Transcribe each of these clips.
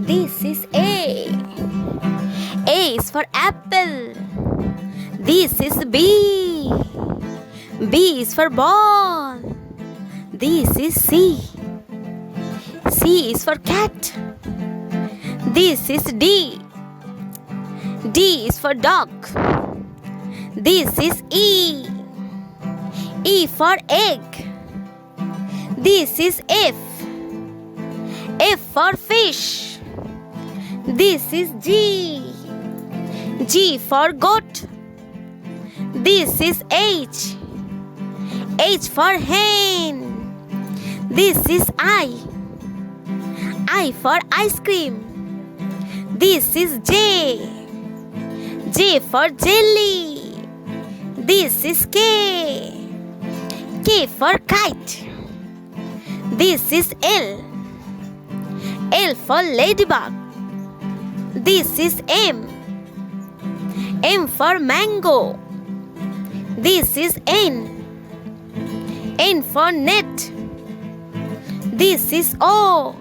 This is A. A is for apple. This is B. B is for ball. This is C. C is for cat. This is D. D is for dog. This is E. E for egg. This is F. F for fish. This is G. G for goat. This is H. H for hen. This is I. I for ice cream. This is J. J for jelly. This is K. K for kite. This is L. L for ladybug. This is M. M for mango. This is N. N for net. This is O.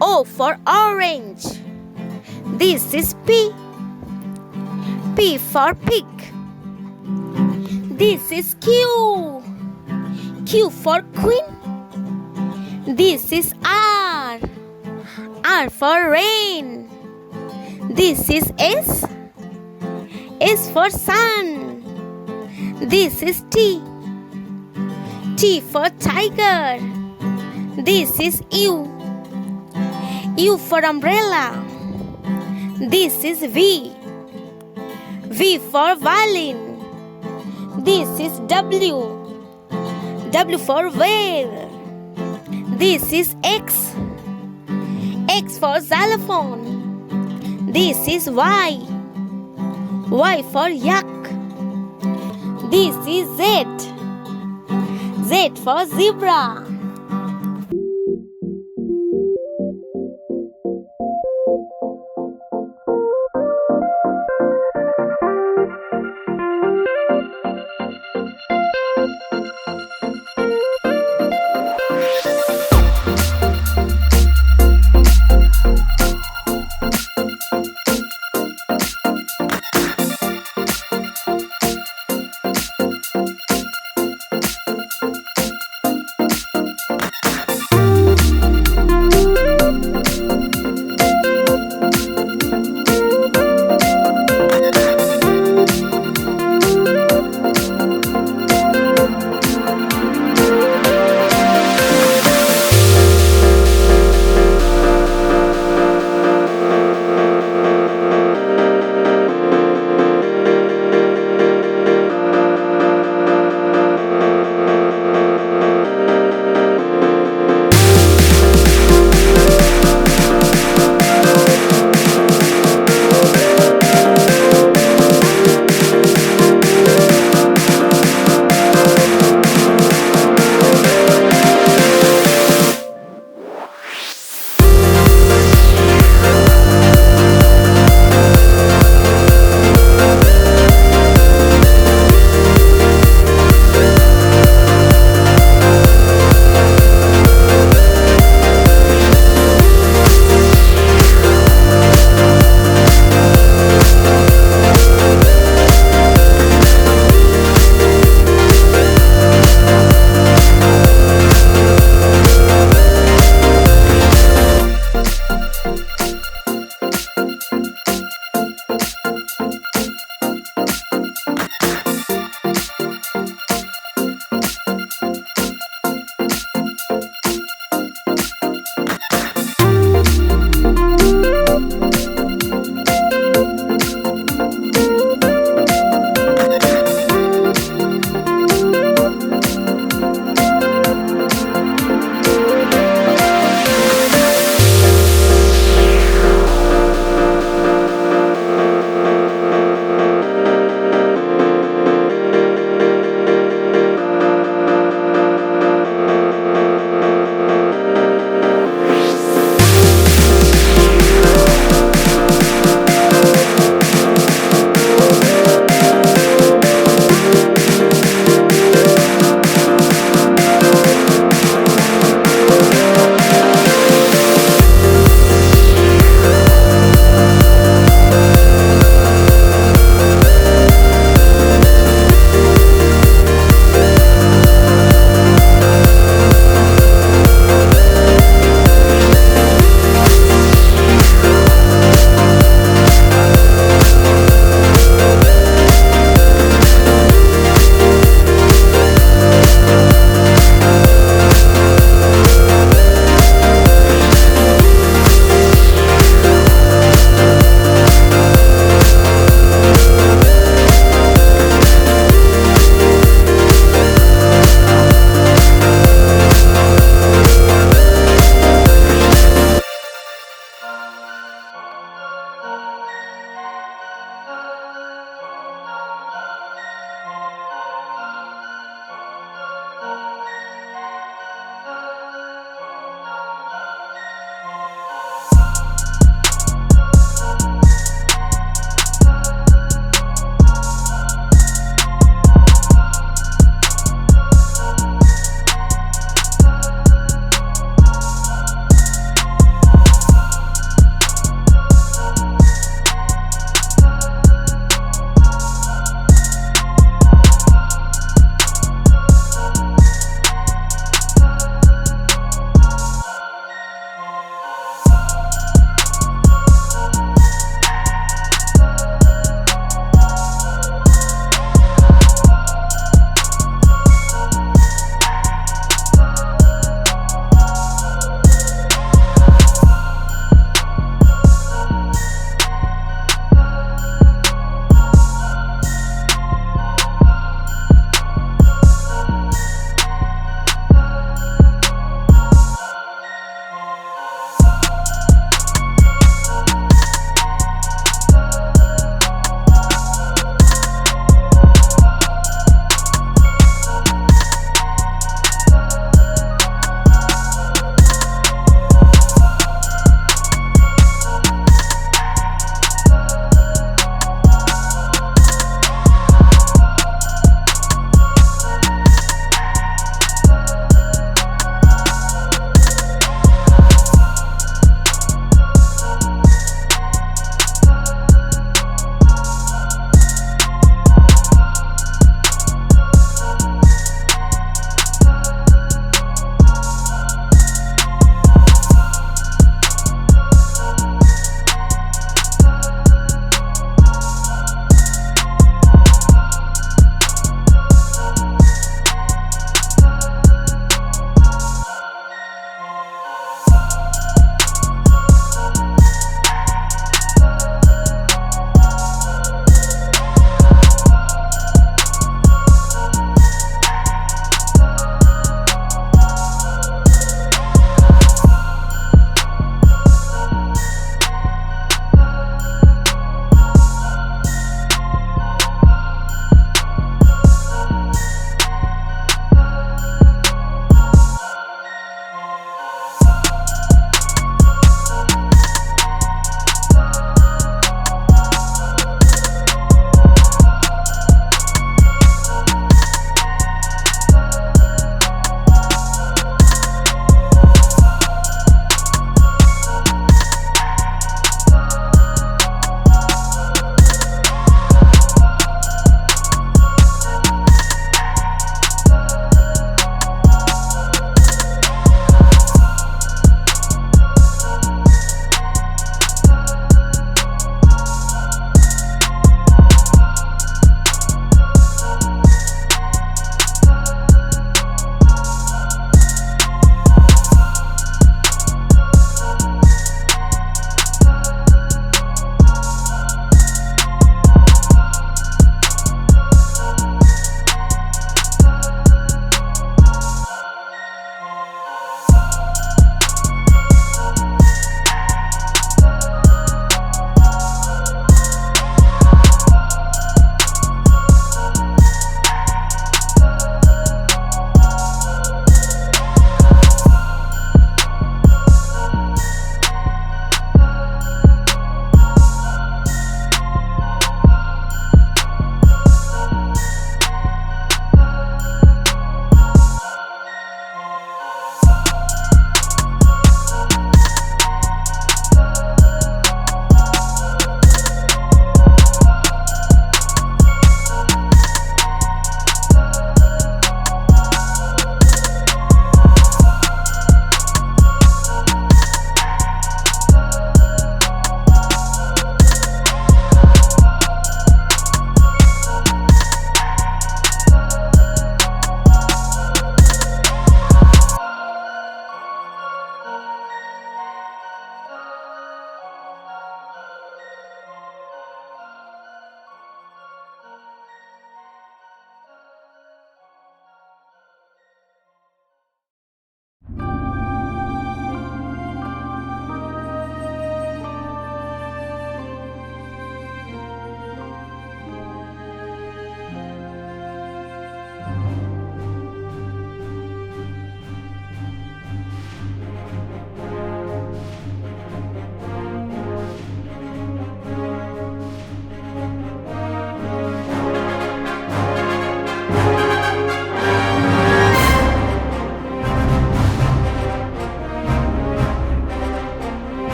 O for orange. This is P. P for pig. This is Q. Q for queen. This is R. R for rain. This is S. S for sun. This is T. T for tiger. This is U. U for umbrella. This is V. V for violin. This is W. W for whale. This is X. X for xylophone. This is Y. Y for yak. This is Z. Z for zebra.